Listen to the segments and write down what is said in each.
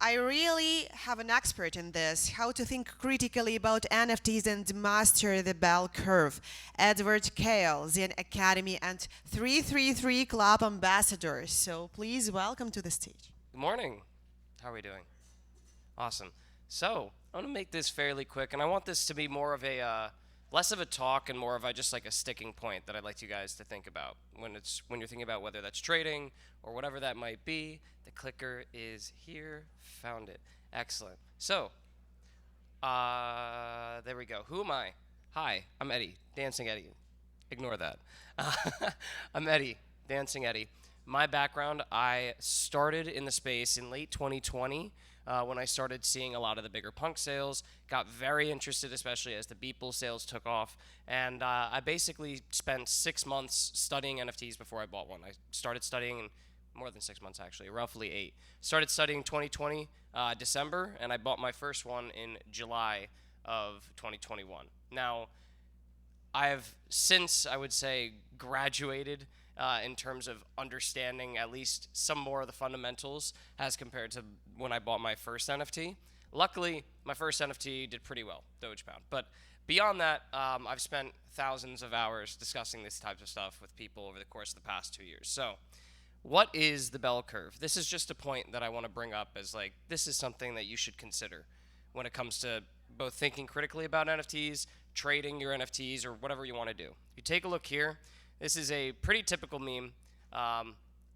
I really have an expert in this, how to think critically about NFTs and master the bell curve. Edward Kayal, Zen Academy and 333 Club ambassador. So please welcome to the stage. Good morning. How are we doing? Awesome. So, I'm going to make this fairly quick, and I want this to be more of a, less of a talk and more of a just like a sticking point that I'd like you guys to think about when you're thinking about whether that's trading or whatever that might be. The clicker is here. Found it. Excellent. So, there we go. Who am I? Hi, I'm Eddie, Dancing Eddie. Ignore that. I'm Eddie, Dancing Eddie. My background, I started in the space in late 2020 when I started seeing a lot of the bigger punk sales. Got very interested, especially as the Beeple sales took off. And I basically spent 6 months studying NFTs before I bought one. I started studying in more than 6 months, actually, roughly 8. Started studying 2020 December, and I bought my first one in July of 2021. Now, I have since, I would say, graduated in terms of understanding at least some more of the fundamentals as compared to when I bought my first NFT. Luckily, my first NFT did pretty well, Dogepound. But beyond that, I've spent thousands of hours discussing this type of stuff with people over the course of the past 2 years. So, what is the bell curve? This is just a point that I want to bring up as like, this is something that you should consider when it comes to both thinking critically about NFTs, trading your NFTs, or whatever you want to do. You take a look here. This is a pretty typical meme. I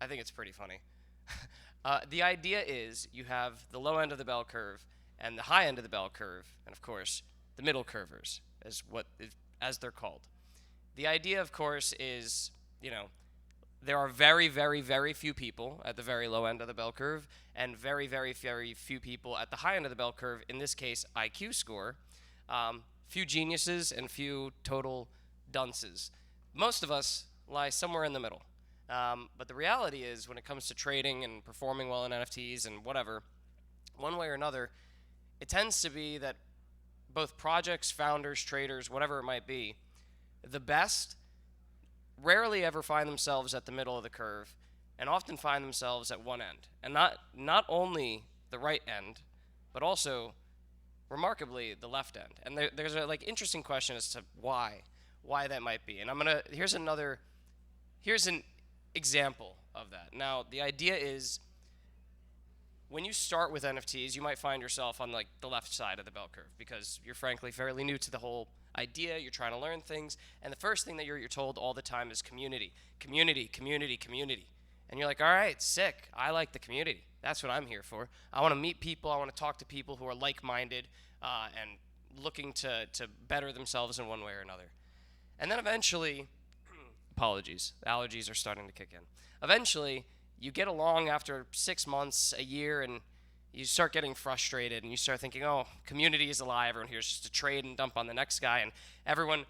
think it's pretty funny. The idea is you have the low end of the bell curve and the high end of the bell curve, and of course, the middle curvers, as they're called. The idea, of course, is, there are very, very, very few people at the very low end of the bell curve and very, very, very few people at the high end of the bell curve, in this case, IQ score. Few geniuses and few total dunces. Most of us lie somewhere in the middle. But the reality is, when it comes to trading and performing well in NFTs and whatever, one way or another, it tends to be that both projects, founders, traders, whatever it might be, the best rarely ever find themselves at the middle of the curve and often find themselves at one end. And not only the right end, but also, remarkably, the left end. And there's a interesting question as to why that might be. And here's an example of that. Now, the idea is, when you start with NFTs, you might find yourself on the left side of the bell curve because you're frankly fairly new to the whole idea. You're trying to learn things, and the first thing that you're told all the time is community, community, community, community. And you're like, all right, sick. I like the community. That's what I'm here for. I want to meet people. I want to talk to people who are like-minded and looking to better themselves in one way or another. And then eventually, apologies, allergies are starting to kick in. Eventually, you get along after 6 months, a year, and you start getting frustrated, and you start thinking, oh, community is a lie. Everyone here is just to trade and dump on the next guy. And everyone,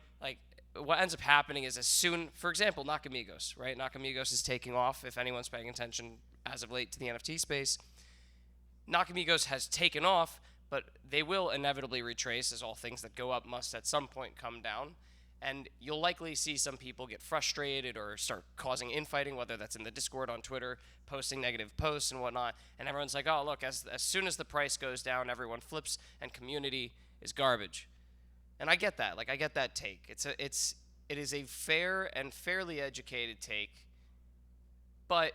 what ends up happening is, as soon, for example, Nakamigos, right? Nakamigos is taking off, if anyone's paying attention as of late to the NFT space. Nakamigos has taken off, but they will inevitably retrace, as all things that go up must at some point come down. And you'll likely see some people get frustrated or start causing infighting, whether that's in the Discord, on Twitter, posting negative posts and whatnot. And everyone's like, oh, look, as soon as the price goes down, everyone flips, and community is garbage. And I get that. I get that take. It is a fair and fairly educated take. But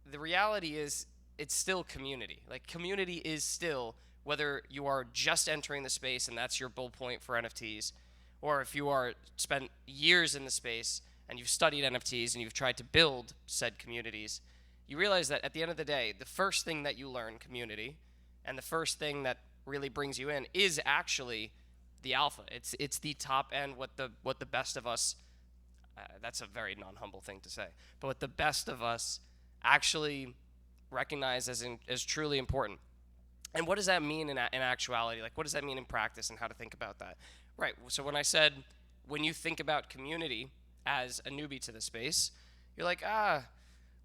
the reality is, it's still community. Community is still, whether you are just entering the space and that's your bull point for NFTs, or if you are spent years in the space and you've studied NFTs and you've tried to build said communities, you realize that at the end of the day, the first thing that you learn, community, and the first thing that really brings you in is actually the alpha. It's the top end, what the best of us, that's a very non-humble thing to say, but what the best of us actually recognize as truly important. And what does that mean in actuality? What does that mean in practice, and how to think about that? Right, so when you think about community as a newbie to the space, you're like,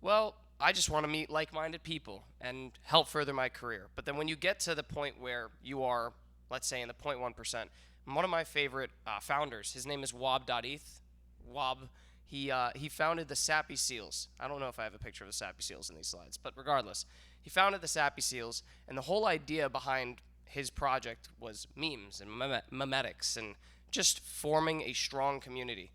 well, I just want to meet like-minded people and help further my career. But then when you get to the point where you are, let's say, in the 0.1%, one of my favorite founders, his name is Wob.eth. Wob, he founded the Sappy Seals. I don't know if I have a picture of the Sappy Seals in these slides, but regardless, He founded the Sappy Seals, and the whole idea behind his project was memes and memetics and just forming a strong community.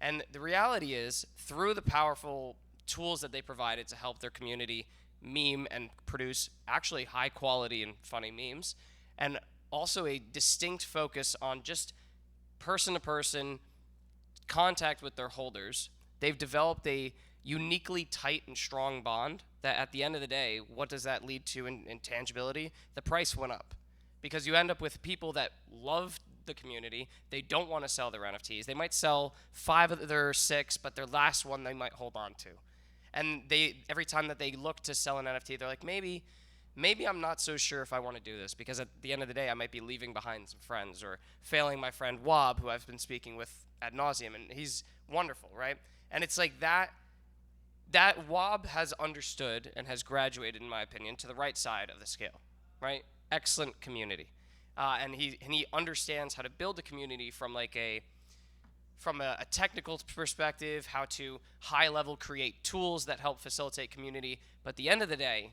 And the reality is, through the powerful tools that they provided to help their community meme and produce actually high quality and funny memes, and also a distinct focus on just person to person contact with their holders, they've developed a uniquely tight and strong bond that at the end of the day, what does that lead to in tangibility? The price went up because you end up with people that love the community. They don't want to sell their NFTs. They might sell 5 of their 6, but their last one they might hold on to. And they, every time that they look to sell an NFT, they're like, maybe I'm not so sure if I want to do this, because at the end of the day, I might be leaving behind some friends or failing my friend Wob, who I've been speaking with ad nauseum, and he's wonderful, right? And it's like that Wob has understood and has graduated, in my opinion, to the right side of the scale, right? Excellent community. And he understands how to build a community from a technical perspective, how to high level create tools that help facilitate community. But at the end of the day,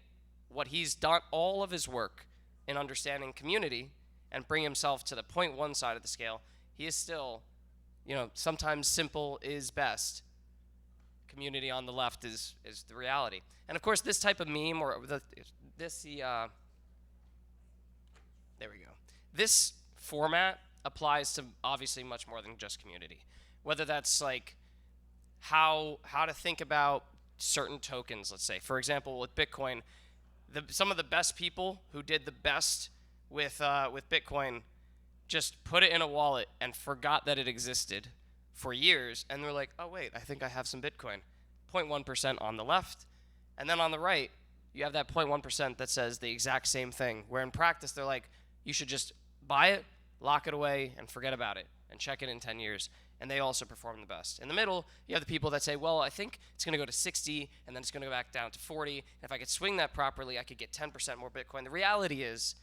what he's done, all of his work in understanding community and bring himself to the 0.1 side of the scale, he is still, sometimes simple is best. Community on the left is the reality. And of course, this type of meme there we go. This format applies to obviously much more than just community. Whether that's like how to think about certain tokens, let's say. For example, with Bitcoin, some of the best people who did the best with Bitcoin just put it in a wallet and forgot that it existed for years, and they're like, oh wait, I think I have some Bitcoin. 0.1% on the left, and then on the right, you have that 0.1% that says the exact same thing, where in practice, they're like, you should just buy it, lock it away, and forget about it, and check it in 10 years, and they also perform the best. In the middle, you have the people that say, well, I think it's going to go to 60, and then it's going to go back down to 40, and if I could swing that properly, I could get 10% more Bitcoin. The reality is,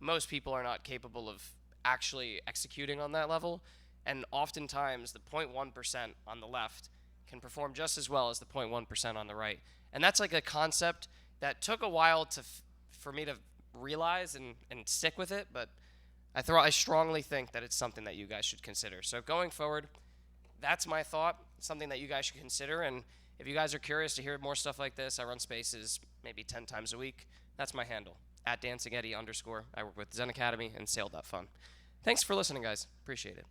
most people are not capable of actually executing on that level, and oftentimes, the 0.1% on the left can perform just as well as the 0.1% on the right. And that's like a concept that took a while for me to realize and stick with it, but I strongly think that it's something that you guys should consider. So going forward, that's my thought, something that you guys should consider. And if you guys are curious to hear more stuff like this, I run spaces maybe 10 times a week. That's my handle, @DancingEddie_. I work with Zen Academy and Sail.Fun. Thanks for listening, guys. Appreciate it.